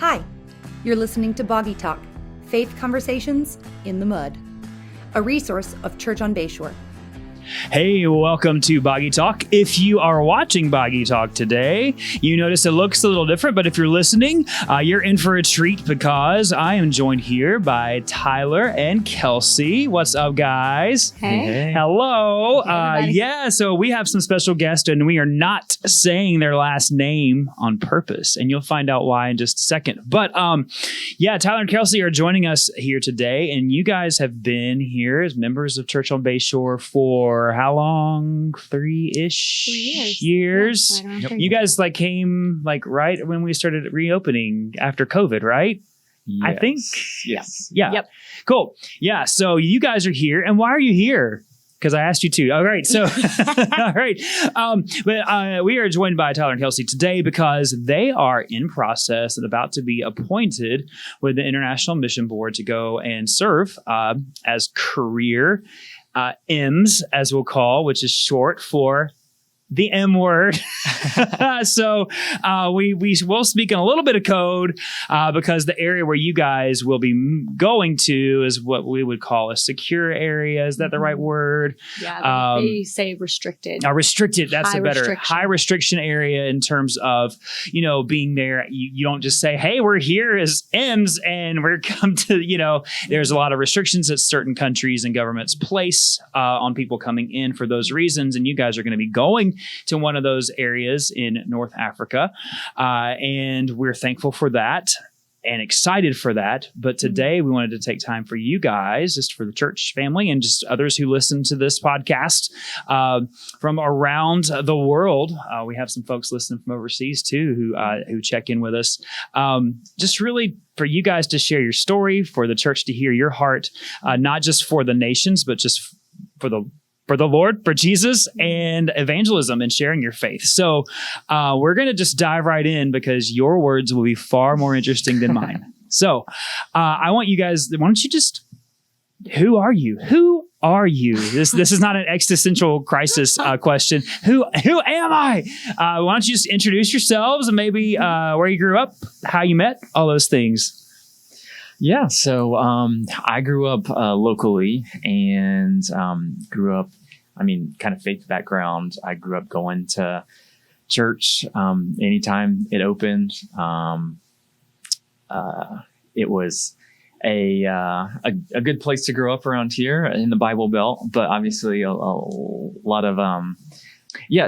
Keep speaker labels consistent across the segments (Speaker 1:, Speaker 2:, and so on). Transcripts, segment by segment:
Speaker 1: Hi, you're listening to Boggy Talk, Faith Conversations in the Mud, a resource of Church on Bayshore.
Speaker 2: Hey, welcome to Boggy Talk. If you are watching Boggy Talk today, you notice it looks a little different, but if you're listening, you're in for a treat because I am joined here by Tyler and Kelsey. What's up, guys?
Speaker 3: Hey.
Speaker 2: Hello.
Speaker 3: Hey,
Speaker 2: so we have some special guests, and we are not saying their last name on purpose, and you'll find out why in just a second. But Tyler and Kelsey are joining us here today, and you guys have been here as members of Church on Bayshore for how long? 3-ish years.
Speaker 3: Yeah, right.
Speaker 2: You guys came right when we started reopening after COVID, right?
Speaker 4: Yes.
Speaker 2: I think.
Speaker 4: Yes.
Speaker 2: Yeah.
Speaker 3: Yep.
Speaker 2: Cool. Yeah. So you guys are here, and why are you here? Because I asked you to. All right. So, all right. But we are joined by Tyler and Kelsey today because they are in process and about to be appointed with the International Mission Board to go and serve as career M's, as we'll call, which is short for the M word. So we will speak in a little bit of code because the area where you guys will be going to is what we would call a secure area. Is that the right word?
Speaker 3: Yeah, they say restricted.
Speaker 2: Restricted. That's a better
Speaker 3: restriction.
Speaker 2: high restriction area in terms of, being there. You don't just say, hey, we're here as M's and we're come to, there's a lot of restrictions that certain countries and governments place on people coming in for those reasons. And you guys are going to be going to one of those areas in North Africa. And we're thankful for that and excited for that. But today we wanted to take time for you guys, just for the church family and just others who listen to this podcast from around the world. We have some folks listening from overseas too who check in with us. Just really for you guys to share your story, for the church to hear your heart, not just for the nations, but just for the Lord, for Jesus, and evangelism and sharing your faith. So we're going to just dive right in because your words will be far more interesting than mine. So I want you guys, why don't you just, who are you? Who are you? This is not an existential crisis question. Who am I? Why don't you just introduce yourselves and maybe where you grew up, how you met, all those things.
Speaker 4: Yeah. So I grew up locally and grew up, kind of faith background. I grew up going to church anytime it opened. It was a good place to grow up around here in the Bible Belt, but obviously a lot of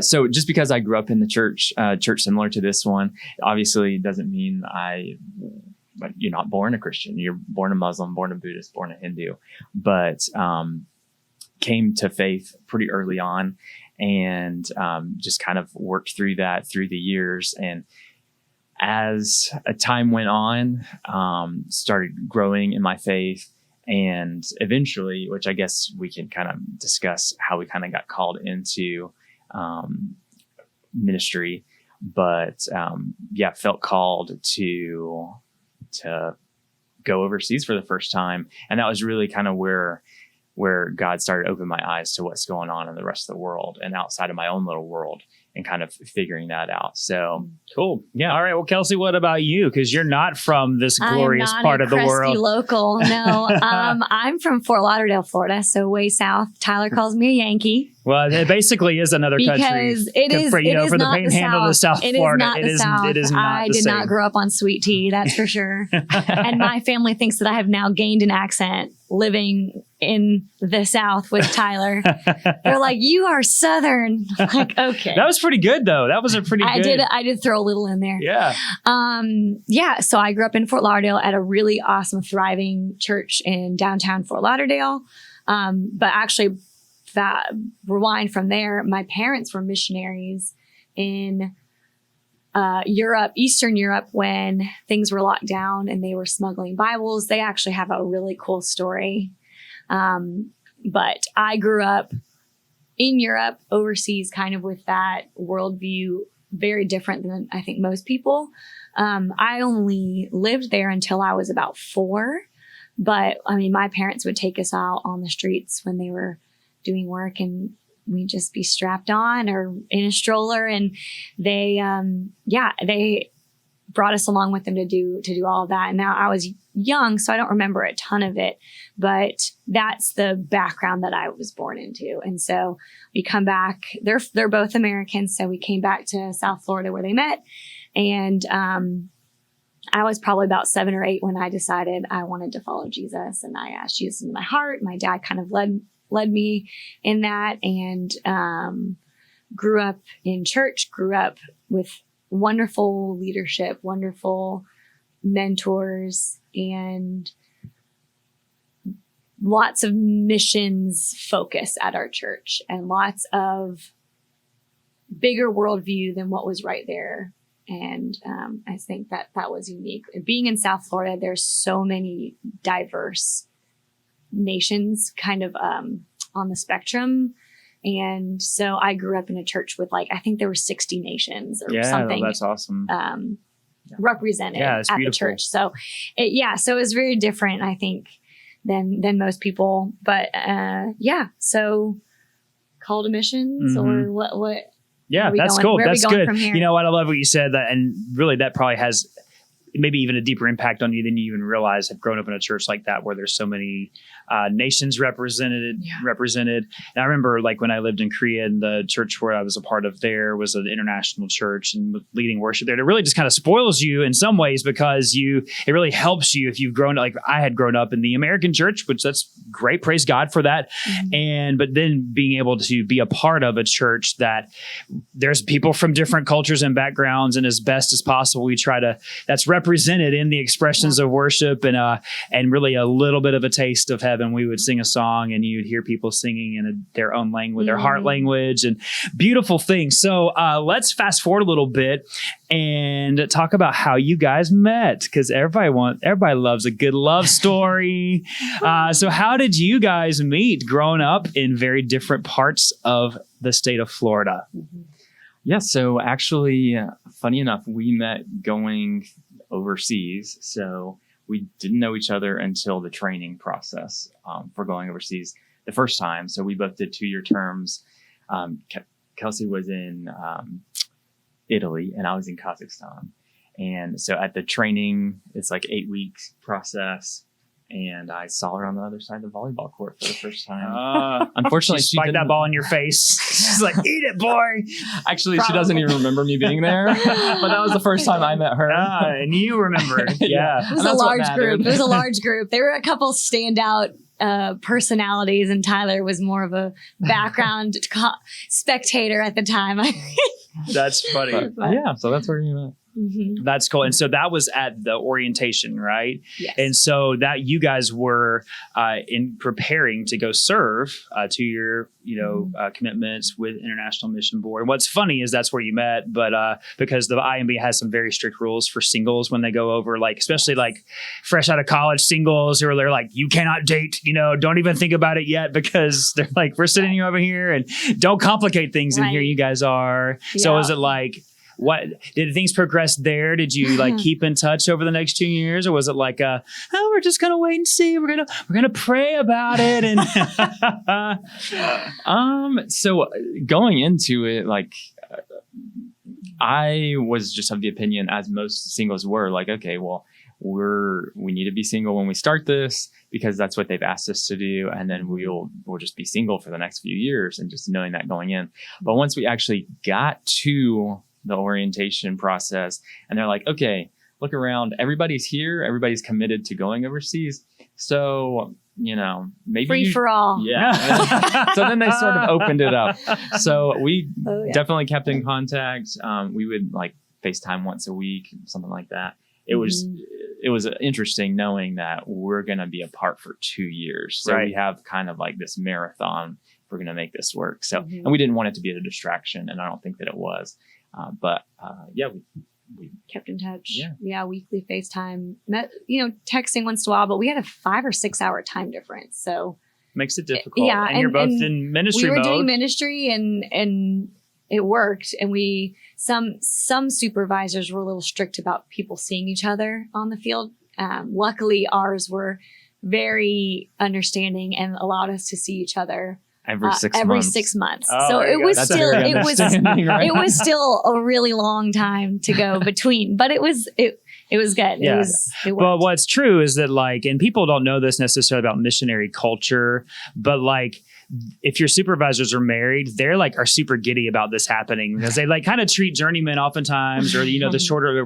Speaker 4: So just because I grew up in the church similar to this one, obviously doesn't mean you're not born a Christian. You're born a Muslim, born a Buddhist, born a Hindu, but came to faith pretty early on and just kind of worked through that through the years. And as a time went on, started growing in my faith. And eventually, which I guess we can kind of discuss how we kind of got called into ministry, but felt called to go overseas for the first time. And that was really kind of where God started opening my eyes to what's going on in the rest of the world and outside of my own little world and kind of figuring that out. So
Speaker 2: cool. Yeah. All right. Well, Kelsey, what about you? Because you're not from this glorious part of the world.
Speaker 3: Local. No, I'm from Fort Lauderdale, Florida. So way south. Tyler calls me a Yankee.
Speaker 2: Well, it basically is another country.
Speaker 3: Because it is
Speaker 2: for the panhandle of South Florida.
Speaker 3: It is not the South. I did not grow up on sweet tea, that's for sure. And my family thinks that I have now gained an accent living in the South with Tyler. They're like, you are Southern. I'm like, okay.
Speaker 2: That was pretty good, though. That was a pretty good.
Speaker 3: I did throw a little in there.
Speaker 2: Yeah.
Speaker 3: So I grew up in Fort Lauderdale at a really awesome, thriving church in downtown Fort Lauderdale. But actually, that rewind from there, my parents were missionaries in Europe, Eastern Europe, when things were locked down and they were smuggling Bibles. They actually have a really cool story. But I grew up in Europe, overseas, kind of with that worldview, very different than I think most people. I only lived there until I was about 4. But my parents would take us out on the streets when they were doing work and we'd just be strapped on or in a stroller. And they brought us along with them to do all of that. And now I was young, so I don't remember a ton of it, but that's the background that I was born into. And so we come back, they're both Americans. So we came back to South Florida where they met. And, I was probably about 7 or 8 when I decided I wanted to follow Jesus, and I asked Jesus into my heart. My dad kind of led me in that, and grew up in church, grew up with wonderful leadership, wonderful mentors, and lots of missions focus at our church, and lots of bigger worldview than what was right there. And I think that was unique. Being in South Florida, there's so many diverse nations kind of on the spectrum. And so I grew up in a church with I think there were 60 nations or something.
Speaker 2: Yeah, that's awesome.
Speaker 3: Represented at
Speaker 2: beautiful.
Speaker 3: the church. So so it was very different, I think, than most people. But so call to missions or what?
Speaker 2: Yeah, that's cool. That's good.
Speaker 3: From here?
Speaker 2: You know what? I love what you said, that, and really that probably has maybe even a deeper impact on you than you even realize. Have grown up in a church like that where there's so many nations represented. And I remember when I lived in Korea, and the church where I was a part of there was an international church, and leading worship there. It really just kind of spoils you in some ways, because it really helps you if you've grown up. I had grown up in the American church, which that's great. Praise God for that. But then being able to be a part of a church that there's people from different cultures and backgrounds, and as best as possible, we try to, that's represented in the expressions of worship, and really a little bit of a taste of heaven. We would sing a song, and you'd hear people singing in their own language, their heart language, and beautiful things. So let's fast forward a little bit and talk about how you guys met, because everybody loves a good love story. So how did you guys meet growing up in very different parts of the state of Florida?
Speaker 4: Yeah, so actually, funny enough, we met going overseas. So we didn't know each other until the training process for going overseas the first time. So we both did 2-year terms. Kelsey was in Italy, and I was in Kazakhstan. And so at the training, it's 8 weeks process. And I saw her on the other side of the volleyball court for the first time. Unfortunately,
Speaker 2: she spiked that ball in your face. She's like, "Eat it, boy!"
Speaker 4: Actually, she doesn't even remember me being there. But that was the first time I met her.
Speaker 2: And you remembered. Yeah.
Speaker 3: It was a large group. It was a large group. There were a couple standout personalities, and Tyler was more of a background spectator at the time.
Speaker 2: That's funny.
Speaker 4: So that's where you met.
Speaker 3: Mm-hmm.
Speaker 2: That's cool. And so that was at the orientation, right?
Speaker 3: Yes.
Speaker 2: And so that you guys were in preparing to go serve 2-year, commitments with International Mission Board. What's funny is that's where you met, but because the IMB has some very strict rules for singles when they go over, especially fresh out of college singles, who are they're you cannot date, don't even think about it yet, because they're we're sitting you over here and don't complicate things. And here you guys are. Yeah. So is it what did things progress there? Did you keep in touch over the next 2 years, or was it we're just gonna wait and see? We're gonna pray about it. And
Speaker 4: so going into it, I was just of the opinion, as most singles were, okay, well, we need to be single when we start this, because that's what they've asked us to do, and then we'll just be single for the next few years, and just knowing that going in. But once we actually got to the orientation process, and they're okay, look around, everybody's here, everybody's committed to going overseas, so maybe
Speaker 3: free for all.
Speaker 4: Yeah. So then they sort of opened it up. So we definitely kept in contact. We would FaceTime once a week, something like that. It was interesting knowing that we're going to be apart for 2 years. So we have kind of this marathon. We're going to make this work. So, and we didn't want it to be a distraction, and I don't think that it was. We
Speaker 3: kept in touch.
Speaker 4: Yeah.
Speaker 3: Weekly FaceTime. Met, texting once in a while, but we had a 5 or 6 hour time difference. So
Speaker 2: makes it difficult.
Speaker 3: Yeah.
Speaker 2: And you're both in ministry mode.
Speaker 3: We were doing ministry, and it worked. And some supervisors were a little strict about people seeing each other on the field. Luckily, ours were very understanding and allowed us to see each other
Speaker 4: every 6
Speaker 3: every
Speaker 4: months.
Speaker 3: 6 months.
Speaker 2: Oh,
Speaker 3: So
Speaker 2: there you
Speaker 3: it
Speaker 2: go.
Speaker 3: was
Speaker 2: That's
Speaker 3: still
Speaker 2: very
Speaker 3: it was
Speaker 4: understanding, right?
Speaker 3: it was still a really long time to go between, but it was good.
Speaker 2: Yeah.
Speaker 3: It
Speaker 2: But
Speaker 3: worked.
Speaker 2: what's true is that like, and people don't know this necessarily about missionary culture, but like, if your supervisors are married, they're like are super giddy about this happening because they like kind of treat journeymen oftentimes, or the shorter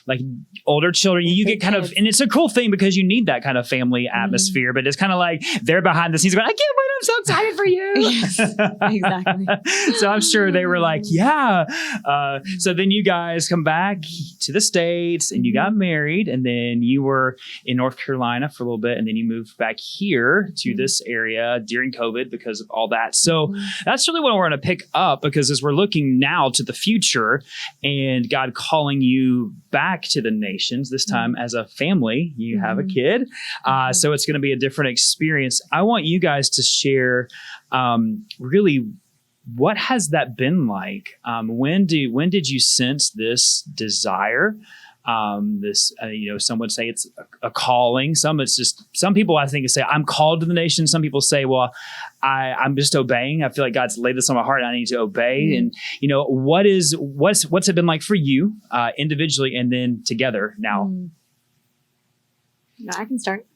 Speaker 2: like older children. You get kind of, and it's a cool thing because you need that kind of family atmosphere. But it's kind of like they're behind the scenes going, "I can't wait! I'm so excited for you!"
Speaker 3: Yes, exactly.
Speaker 2: So I'm sure they were like, "Yeah." So then you guys come back to the States and you got married, and then you were in North Carolina for a little bit, and then you moved back here to this area during COVID because of all that. So that's really what we're going to pick up, because as we're looking now to the future and God calling you back to the nations, this time as a family, you have a kid. So it's going to be a different experience. I want you guys to share really what has that been like? When did you sense this desire? Some would say it's a calling. Some people I think say I'm called to the nation. Some people say, well, I'm just obeying. I feel like God's laid this on my heart. And I need to obey. And what's it been like for you individually and then together now?
Speaker 3: No, I can start.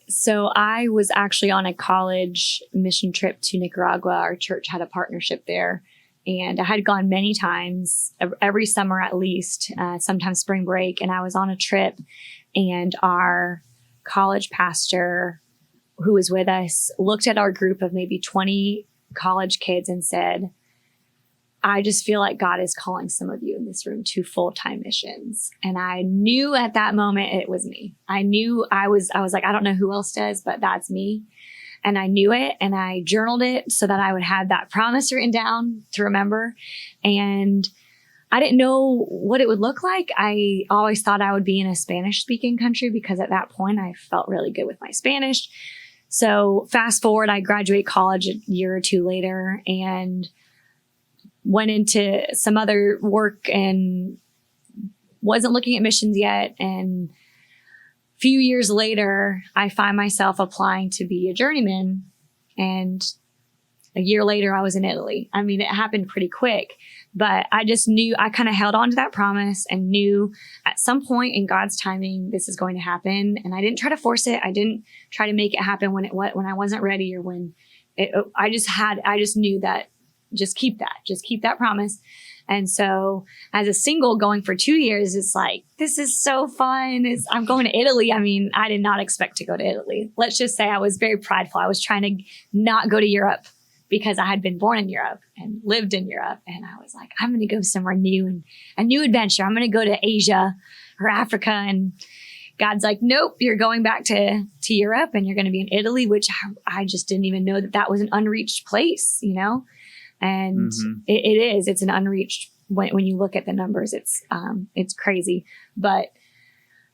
Speaker 3: So I was actually on a college mission trip to Nicaragua. Our church had a partnership there. And I had gone many times, every summer at least, sometimes spring break. And I was on a trip, and our college pastor who was with us looked at our group of maybe 20 college kids and said, I just feel like God is calling some of you in this room to full-time missions. And I knew at that moment it was me. I knew I was like, I don't know who else does, but that's me. And I knew it, and I journaled it so that I would have that promise written down to remember. And I didn't know what it would look like. I always thought I would be in a Spanish speaking country because at that point I felt really good with my Spanish. So fast forward, I graduate college a year or two later and went into some other work and wasn't looking at missions yet. And few years later, I find myself applying to be a journeyman. And a year later, I was in Italy. I mean, it happened pretty quick, but I just knew, I kind of held on to that promise and knew at some point in God's timing, this is going to happen. And I didn't try to force it. I didn't try to make it happen when I wasn't ready or when I just knew that just keep that promise. And so as a single going for 2 years, it's like, this is so fun. I'm going to Italy. I mean, I did not expect to go to Italy. Let's just say I was very prideful. I was trying to not go to Europe because I had been born in Europe and lived in Europe. And I was like, I'm going to go somewhere new and a new adventure. I'm going to go to Asia or Africa. And God's like, nope, you're going back to Europe and you're going to be in Italy, which I just didn't even know that was an unreached place, And it's an unreached, when you look at the numbers, it's crazy. But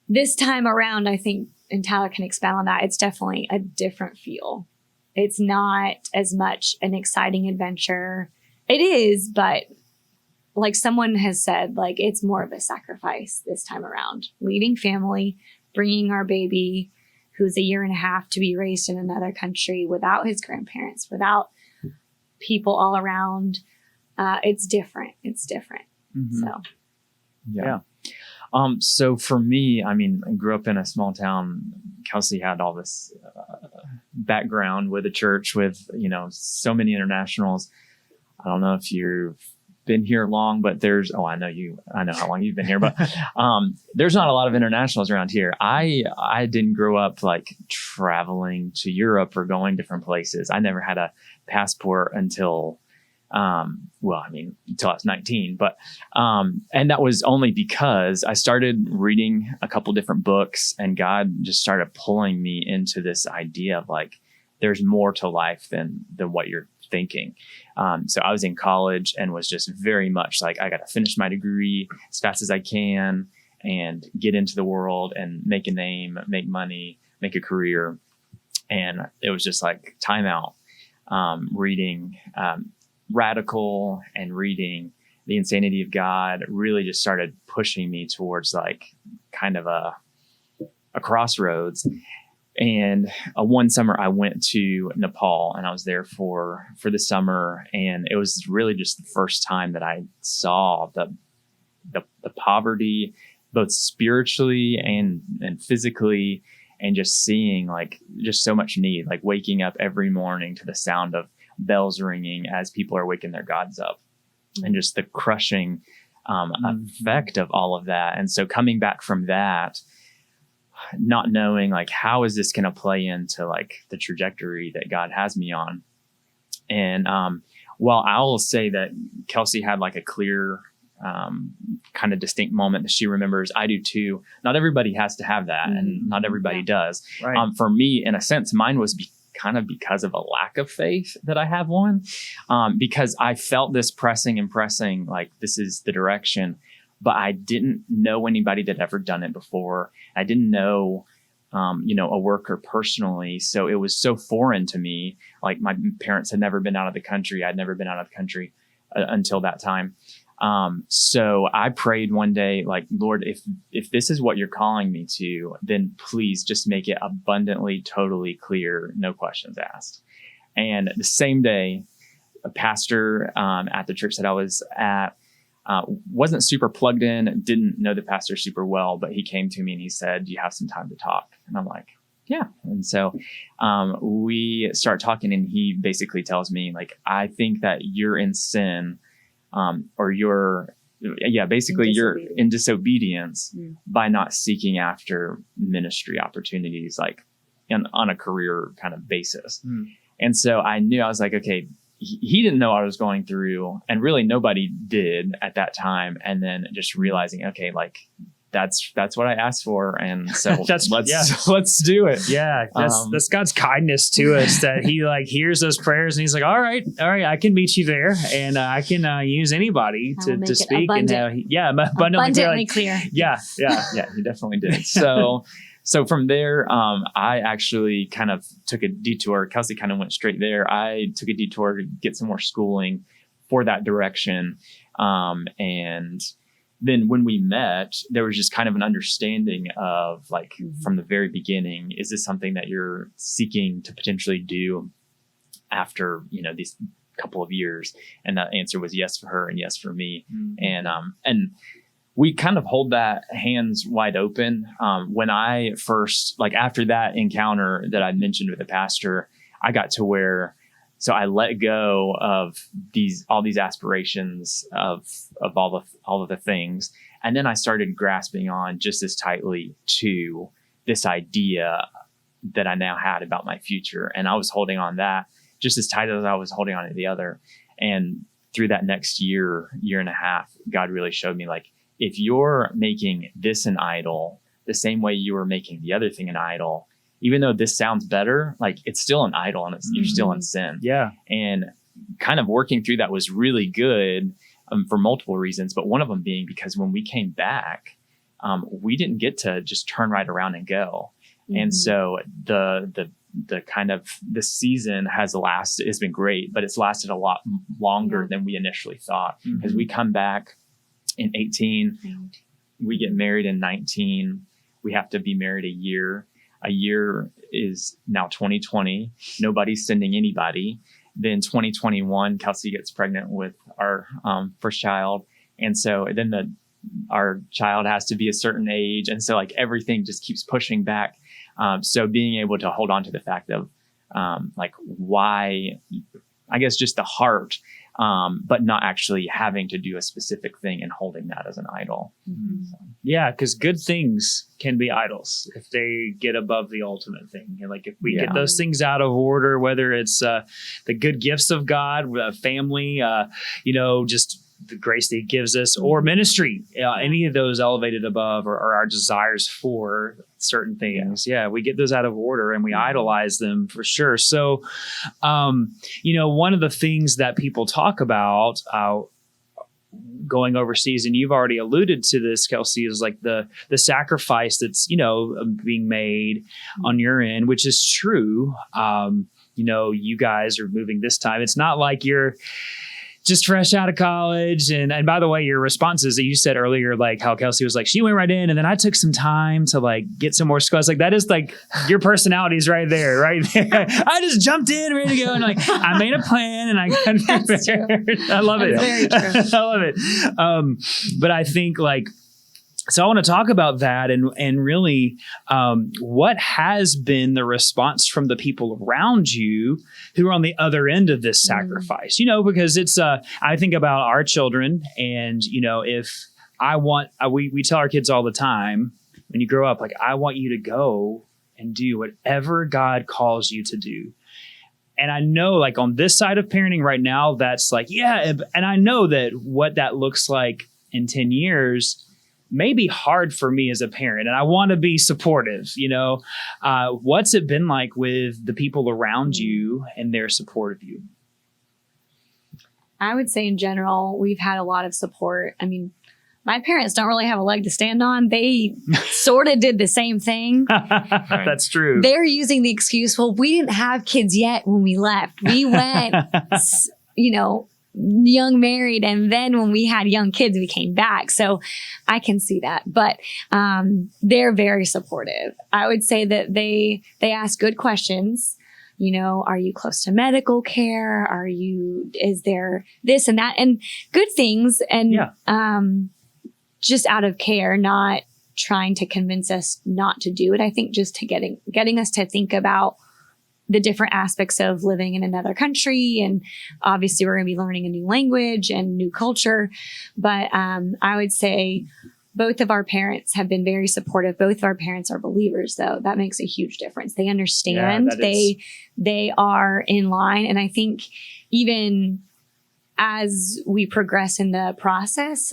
Speaker 3: this time around, I think, and Tyler can expound on that, it's definitely a different feel. It's not as much an exciting adventure. It is, but like someone has said, like it's more of a sacrifice this time around. Leaving family, bringing our baby, who's a year and a half, to be raised in another country without his grandparents, without people all around. It's different. So
Speaker 4: yeah. So for me, I mean, I grew up in a small town. Kelsey had all this background with a church with, so many internationals. I don't know if you've been here long, but I know how long you've been here, but there's not a lot of internationals around here. I didn't grow up like traveling to Europe or going different places. I never had a passport until until I was 19, but and that was only because I started reading a couple different books, and God just started pulling me into this idea of like, there's more to life than what you're thinking. So I was in college and was just very much like, I got to finish my degree as fast as I can and get into the world and make a name, make money, make a career. And it was just like time out, reading Radical and reading The Insanity of God really just started pushing me towards like kind of a crossroads. And one summer I went to Nepal, and I was there for the summer. And it was really just the first time that I saw the poverty, both spiritually and physically, and just seeing like just so much need, like waking up every morning to the sound of bells ringing as people are waking their gods up, and just the crushing effect of all of that. And so coming back from that, not knowing like, how is this going to play into like the trajectory that God has me on? And while I will say that Kelsey had like a clear kind of distinct moment that she remembers, I do too. Not everybody has to have that, and not everybody does.
Speaker 2: Right.
Speaker 4: For me, in a sense, mine was kind of because of a lack of faith that I have one, because I felt this pressing, like this is the direction, but I didn't know anybody that ever done it before. I didn't know, a worker personally. So it was so foreign to me. Like my parents had never been out of the country. I'd never been out of the country until that time. So I prayed one day, like, Lord, if this is what you're calling me to, then please just make it abundantly, totally clear, no questions asked. And the same day, a pastor at the church that I was at wasn't super plugged in, didn't know the pastor super well, but he came to me and he said, "Do you have some time to talk?" And I'm like, "Yeah." And so we start talking, and he basically tells me, like, "I think that you're in sin, or you're in disobedience by not seeking after ministry opportunities, like on a career kind of basis." And so I knew, I was like, okay, he didn't know what I was going through, and really nobody did at that time. And then just realizing, okay, like that's what I asked for. And so let's do it.
Speaker 2: Yeah. That's God's kindness to us, that he like hears those prayers, and he's like, all right, I can meet you there, and I can use anybody to speak. Abundantly
Speaker 3: clear.
Speaker 2: Yeah.
Speaker 4: He definitely did. So from there, I actually kind of took a detour. Kelsey kind of went straight there. I took a detour to get some more schooling for that direction. And then when we met, there was just kind of an understanding of like, from the very beginning, is this something that you're seeking to potentially do after, these couple of years? And the answer was yes for her and yes for me. And we kind of hold that hands wide open. When I first, like after that encounter that I mentioned with the pastor, I got to where, so I let go of all these aspirations of all of the things. And then I started grasping on just as tightly to this idea that I now had about my future. And I was holding on that just as tight as I was holding on to the other. And through that next year and a half, God really showed me, like, if you're making this an idol the same way you were making the other thing an idol, even though this sounds better, like it's still an idol, and you're still in sin.
Speaker 2: Yeah.
Speaker 4: And kind of working through that was really good for multiple reasons. But one of them being because when we came back, we didn't get to just turn right around and go. And so the kind of the season has been great, but it's lasted a lot longer than we initially thought. Because we come back in 18, we get married in 19. We have to be married a year. A year is now 2020. Nobody's sending anybody. Then 2021, Kelsey gets pregnant with our first child. And so then our child has to be a certain age. And so like everything just keeps pushing back. So being able to hold on to the fact of like why, I guess just the heart, but not actually having to do a specific thing and holding that as an idol. So.
Speaker 2: Yeah, because good things can be idols if they get above the ultimate thing. And like if we get those things out of order, whether it's the good gifts of God, family, just the grace that he gives us, or ministry, any of those elevated above or our desires for certain things. Yeah, we get those out of order and we idolize them for sure. So, one of the things that people talk about going overseas, and you've already alluded to this, Kelsey, is like the sacrifice that's, being made on your end, which is true. You guys are moving this time. It's not like you're just fresh out of college. And by the way, your responses that you said earlier, like how Kelsey was like, she went right in and then I took some time to like get some more skills. Like that is like your personality is right there. I just jumped in ready to go and like, I made a plan and I got prepared. I love it.
Speaker 3: Very true.
Speaker 2: I love it. But I think like, so I want to talk about that and really what has been the response from the people around you who are on the other end of this sacrifice, because it's, I think about our children and, if we tell our kids all the time, when you grow up, like, I want you to go and do whatever God calls you to do. And I know like on this side of parenting right now, that's like, yeah. And I know that what that looks like in 10 years may be hard for me as a parent, and I want to be supportive. What's it been like with the people around you and their support of you?
Speaker 3: I would say in general, we've had a lot of support. I mean, my parents don't really have a leg to stand on. They sort of did the same thing.
Speaker 2: That's true.
Speaker 3: They're using the excuse, well, we didn't have kids yet when we left. We went, young married, and then when we had young kids we came back, so I can see that. But they're very supportive. I would say that they ask good questions. Are you close to medical care? Is there this and that, and good things, and just out of care, not trying to convince us not to do it. I think just to getting us to think about the different aspects of living in another country. And obviously we're going to be learning a new language and new culture. But I would say both of our parents have been very supportive. Both of our parents are believers, though. That makes a huge difference. They understand. They are in line. And I think even as we progress in the process,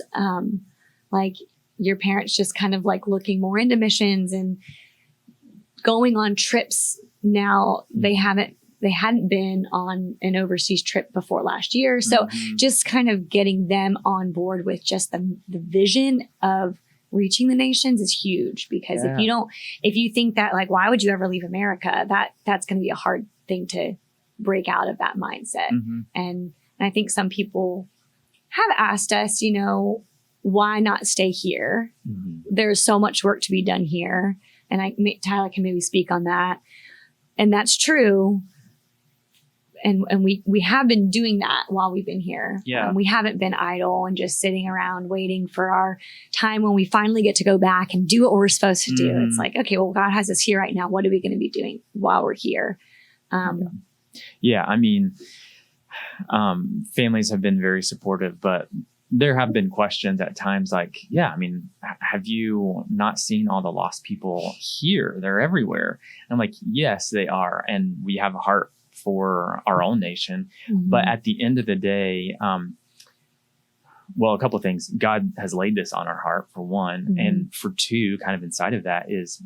Speaker 3: like your parents just kind of like looking more into missions and going on trips. Now they hadn't been on an overseas trip before last year. So just kind of getting them on board with just the vision of reaching the nations is huge, because if you think that like, why would you ever leave America? That's going to be a hard thing to break out of that mindset. And I think some people have asked us, why not stay here? There's so much work to be done here. And Tyler can maybe speak on that. And that's true. And we have been doing that while we've been here.
Speaker 2: Yeah.
Speaker 3: We haven't been idle and just sitting around waiting for our time when we finally get to go back and do what we're supposed to do. It's like, okay, well, God has us here right now. What are we going to be doing while we're here?
Speaker 4: I mean, families have been very supportive, but there have been questions at times like, have you not seen all the lost people here? They're everywhere. And I'm like, yes, they are. And we have a heart for our own nation. But at the end of the day, a couple of things. God has laid this on our heart, for one. And for two, kind of inside of that is,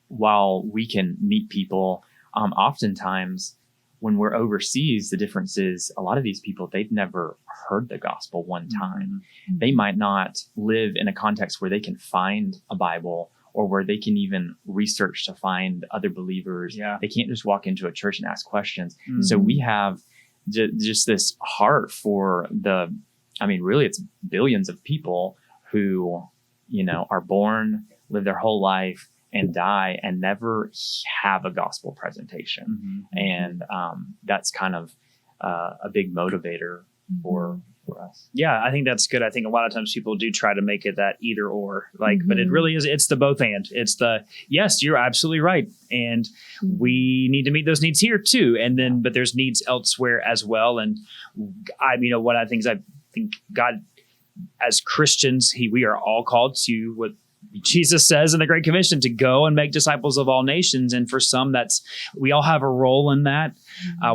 Speaker 4: while we can meet people, oftentimes when we're overseas, the difference is a lot of these people, they've never heard the gospel one time. They might not live in a context where they can find a Bible or where they can even research to find other believers. They can't just walk into a church and ask questions. So we have just this heart for really it's billions of people who, are born, live their whole life, and die and never have a gospel presentation. And that's kind of a big motivator for us.
Speaker 2: Yeah, I think that's good. I think a lot of times people do try to make it that either or, but it really is, it's the both and. It's the, yes, you're absolutely right. And we need to meet those needs here too. And then, but there's needs elsewhere as well. And one of the things I think God, as Christians, we are all called to what Jesus says in the Great Commission, to go and make disciples of all nations. And for some, we all have a role in that.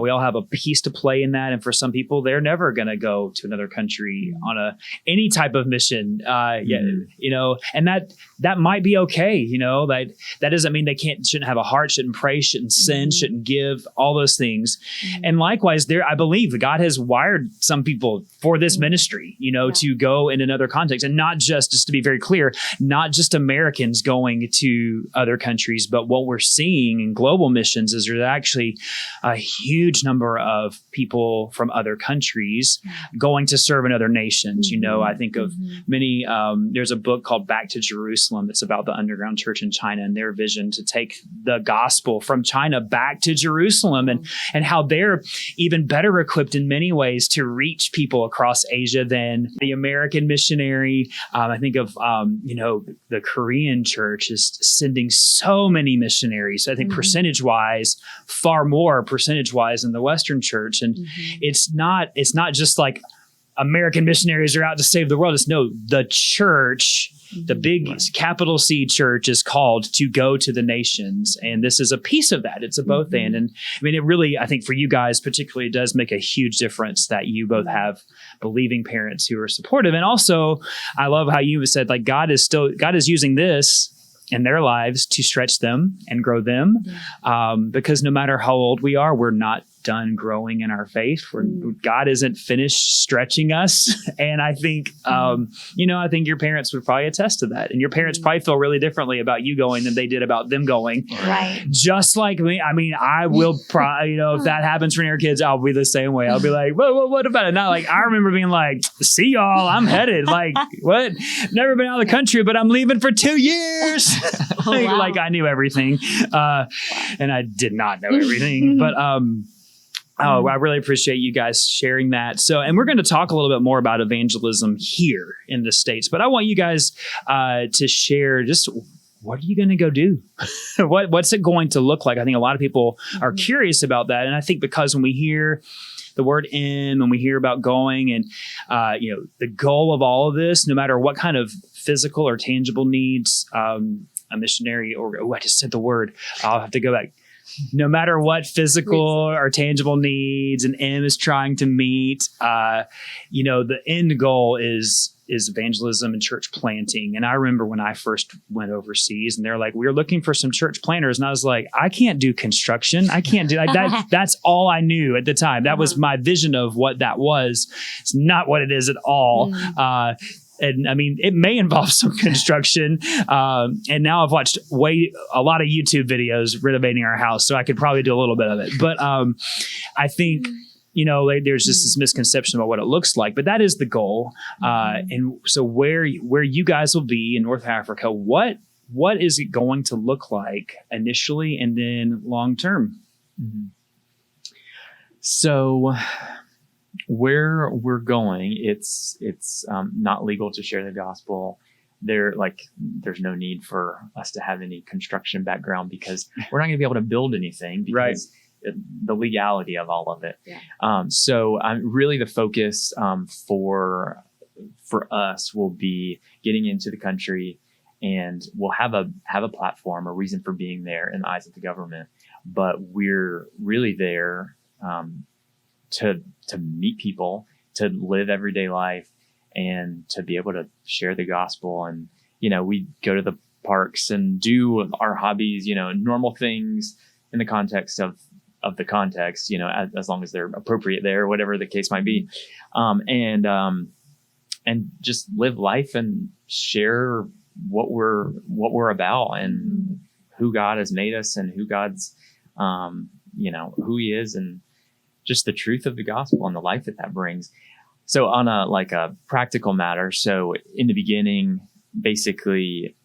Speaker 2: We all have a piece to play in that. And for some people, they're never going to go to another country on any type of mission. And that might be okay. That doesn't mean they shouldn't have a heart, shouldn't pray, shouldn't sin, shouldn't give, all those things. And likewise, I believe that God has wired some people for this ministry, to go in another context, and not just to be very clear, not just Americans going to other countries, but what we're seeing in global missions is there's actually a huge number of people from other countries going to serve in other nations. You know, I think of many, there's a book called Back to Jerusalem. It's about the underground church in China and their vision to take the gospel from China back to Jerusalem, and how they're even better equipped in many ways to reach people across Asia than the American missionary. I think of, the Korean church is sending so many missionaries. I think percentage-wise, far more percentage-wise than the Western church. And it's not just like American missionaries are out to save the world. It's the church, the big capital C church is called to go to the nations. And this is a piece of that. It's a both and. And I mean, it really, I think for you guys particularly, does make a huge difference that you both have believing parents who are supportive. And also, I love how you said, like, God is using this in their lives to stretch them and grow them. Because no matter how old we are, we're not done growing in our faith. God isn't finished stretching us. And I think, I think your parents would probably attest to that. And your parents probably feel really differently about you going than they did about them going.
Speaker 3: Right.
Speaker 2: Just like me. I mean, I will probably, if that happens for your kids, I'll be the same way. I'll be like, what about it? Not like, I remember being like, see y'all, I'm headed. Like, what? Never been out of the country, but I'm leaving for 2 years. Like I knew everything. And I did not know everything. But, I really appreciate you guys sharing that. So, and we're going to talk a little bit more about evangelism here in the States, but I want you guys to share just what are you going to go do? What's it going to look like? I think a lot of people are curious about that. And I think because when we hear the word "in," when we hear about going and, the goal of all of this, no matter what kind of physical or tangible needs a missionary I just said the word, I'll have to go back. No matter what physical or tangible needs an M is trying to meet, the end goal is evangelism and church planting. And I remember when I first went overseas and they're like, we're looking for some church planters. And I was like, I can't do construction. I can't do that. That's all I knew at the time. That was my vision of what that was. It's not what it is at all. And I mean, it may involve some construction. And now I've watched a lot of YouTube videos renovating our house, so I could probably do a little bit of it. But I think, there's just this misconception about what it looks like, but that is the goal. And so where you guys will be in North Africa, what is it going to look like initially and then long term?
Speaker 4: So where we're going, it's not legal to share the gospel. There's no need for us to have any construction background because we're not going to be able to build anything because the legality of all of it. So really the focus for us will be getting into the country, and we'll have a platform, a reason for being there in the eyes of the government. But we're really there to meet people, to live everyday life, and to be able to share the gospel. And, we go to the parks and do our hobbies, normal things in the context of the context, as long as they're appropriate there, whatever the case might be. And just live life and share what we're about and who God has made us and who God's, who he is, and just the truth of the gospel and the life that brings. So on a practical matter, so in the beginning, basically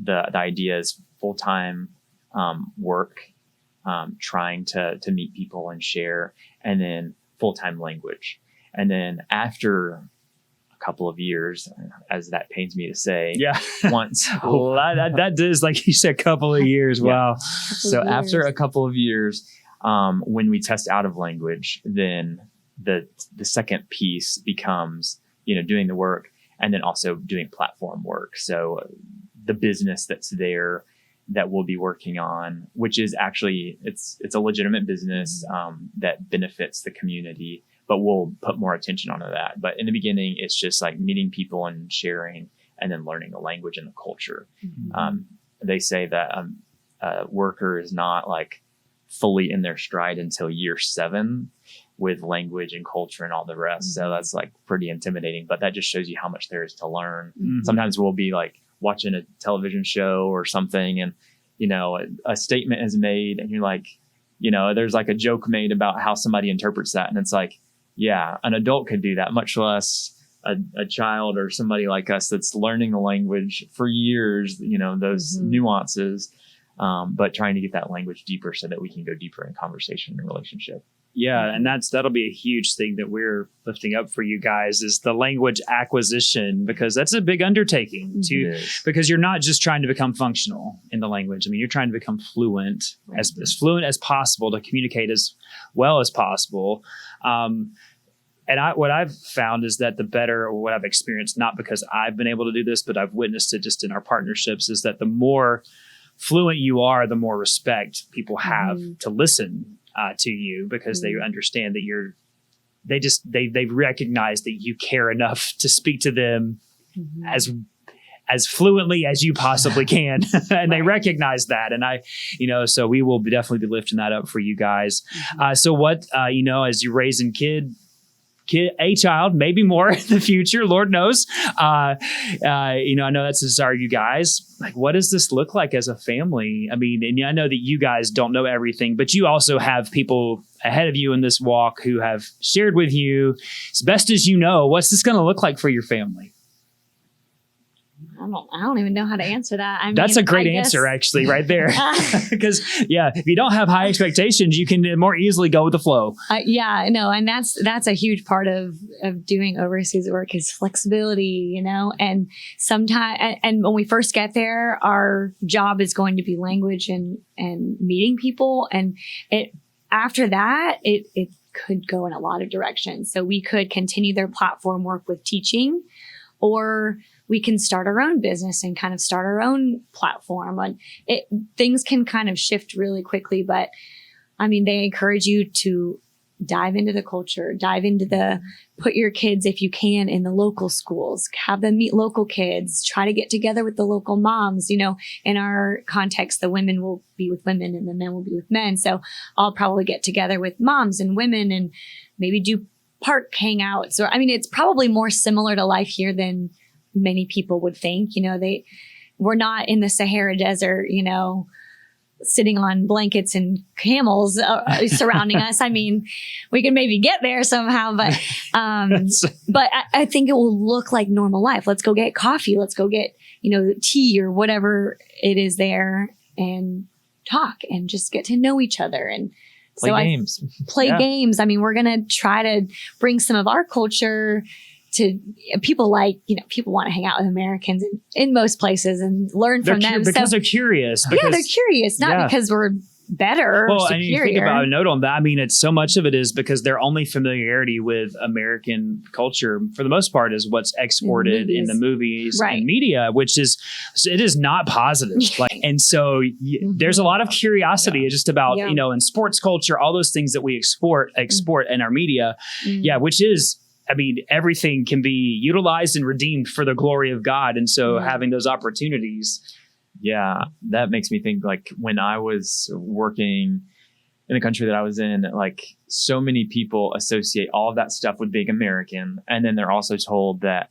Speaker 4: the idea is full-time work, trying to meet people and share, and then full-time language. And then after a couple of years, as that pains me to say, once
Speaker 2: that is, like you said, a couple of years. Wow.
Speaker 4: So after a couple of years, when we test out of language, then the second piece becomes, doing the work and then also doing platform work. So the business that's there that we'll be working on, which is actually, it's a legitimate business that benefits the community, but we'll put more attention onto that. But in the beginning, it's just like meeting people and sharing and then learning the language and the culture. They say that a worker is not like fully in their stride until year 7 with language and culture and all the rest. So that's like pretty intimidating, but that just shows you how much there is to learn. Sometimes we'll be like watching a television show or something, and a statement is made, and you're like, there's like a joke made about how somebody interprets that, and it's like, yeah, an adult could do that, much less a child or somebody like us that's learning the language for years, those nuances, but trying to get that language deeper so that we can go deeper in conversation and relationship.
Speaker 2: Yeah, and that'll be a huge thing that we're lifting up for you guys is the language acquisition, because that's a big undertaking because you're not just trying to become functional in the language. I mean, you're trying to become fluent, as fluent as possible, to communicate as well as possible. And what I've found is that what I've experienced, not because I've been able to do this, but I've witnessed it just in our partnerships, is that the more fluent you are, the more respect people have to listen to you, because they understand that they recognize that you care enough to speak to them as fluently as you possibly can. And they recognize that. And so we will definitely be lifting that up for you guys. So what, as you're raising a child, maybe more in the future, Lord knows. I know that's a desire, you guys. Like, what does this look like as a family? I mean, and I know that you guys don't know everything, but you also have people ahead of you in this walk who have shared with you as best as you know. What's this going to look like for your family?
Speaker 3: I don't even know how to answer that.
Speaker 2: That's a great answer, actually, right there. Because if you don't have high expectations, you can more easily go with the flow.
Speaker 3: And that's a huge part of doing overseas work is flexibility, and sometimes, and when we first get there, our job is going to be language and meeting people. And after that, it could go in a lot of directions. So we could continue their platform work with teaching, or we can start our own business and kind of start our own platform. Things can kind of shift really quickly, but I mean, they encourage you to dive into the culture, put your kids, if you can, in the local schools, have them meet local kids, try to get together with the local moms. In our context, the women will be with women and the men will be with men. So I'll probably get together with moms and women and maybe do park hangouts. It's probably more similar to life here than many people would think. We're not in the Sahara Desert, sitting on blankets and camels surrounding us. We can maybe get there somehow, but I think it will look like normal life. Let's go get coffee. Let's go get, tea or whatever it is there and talk and just get to know each other and
Speaker 4: play games.
Speaker 3: Games. We're going to try to bring some of our culture to people. People want to hang out with Americans in most places and learn from them.
Speaker 2: Because they're curious.
Speaker 3: They're curious, not because we're better or superior. And you think about a note on that.
Speaker 2: It's so much of it is because their only familiarity with American culture, for the most part, is what's exported in the movies and media, it is not positive. And so there's a lot of curiosity just about, in sports culture, all those things that we export in our media. Which is, everything can be utilized and redeemed for the glory of God. And so having those opportunities.
Speaker 4: Yeah, that makes me think, when I was working in the country that I was in, so many people associate all of that stuff with being American. And then they're also told that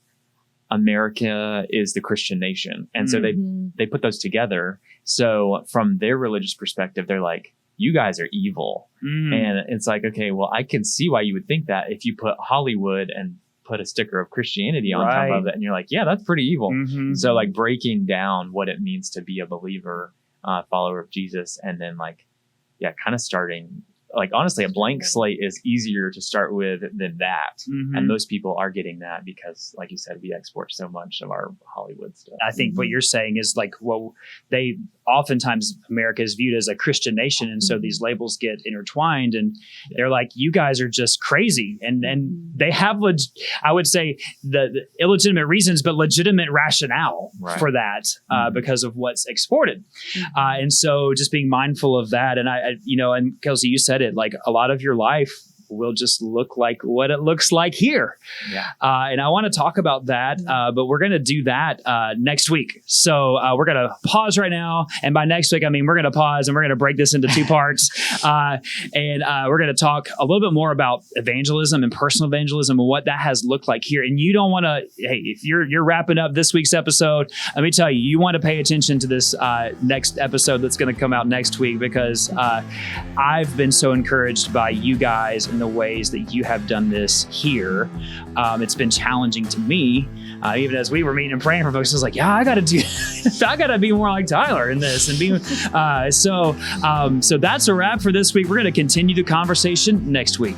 Speaker 4: America is the Christian nation. And so they put those together. So from their religious perspective, they're like, you guys are evil. And it's like, okay, well, I can see why you would think that if you put Hollywood and put a sticker of Christianity on top of it, and you're like, yeah, that's pretty evil. So breaking down what it means to be a believer, follower of Jesus, and then kind of starting, honestly, a blank slate is easier to start with than that. And most people are getting that because, like you said, we export so much of our Hollywood stuff.
Speaker 2: I think what you're saying is oftentimes America is viewed as a Christian nation. And so these labels get intertwined and they're like, you guys are just crazy. And they have, I would say the illegitimate reasons, but legitimate rationale for that because of what's exported. And so just being mindful of that. And and Kelsey, you said it, a lot of your life will just look like what it looks like here.
Speaker 4: Yeah.
Speaker 2: And I want to talk about that, but we're going to do that next week. So we're going to pause right now. And by next week, I mean, we're going to pause and we're going to break this into 2 parts. And we're going to talk a little bit more about evangelism and personal evangelism and what that has looked like here. And you don't want to, hey, if you're wrapping up this week's episode, let me tell you, you want to pay attention to this next episode that's going to come out next week, because I've been so encouraged by you guys and the ways that you have done this here. It's been challenging to me, even as we were meeting and praying for folks. I was like, yeah, I got to be more like Tyler in this, and be so that's a wrap for this week. We're going to continue the conversation next week.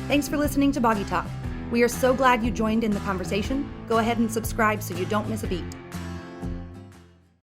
Speaker 1: Thanks for listening to Boggy Talk. We are so glad you joined in the conversation. Go ahead and subscribe so you don't miss a beat.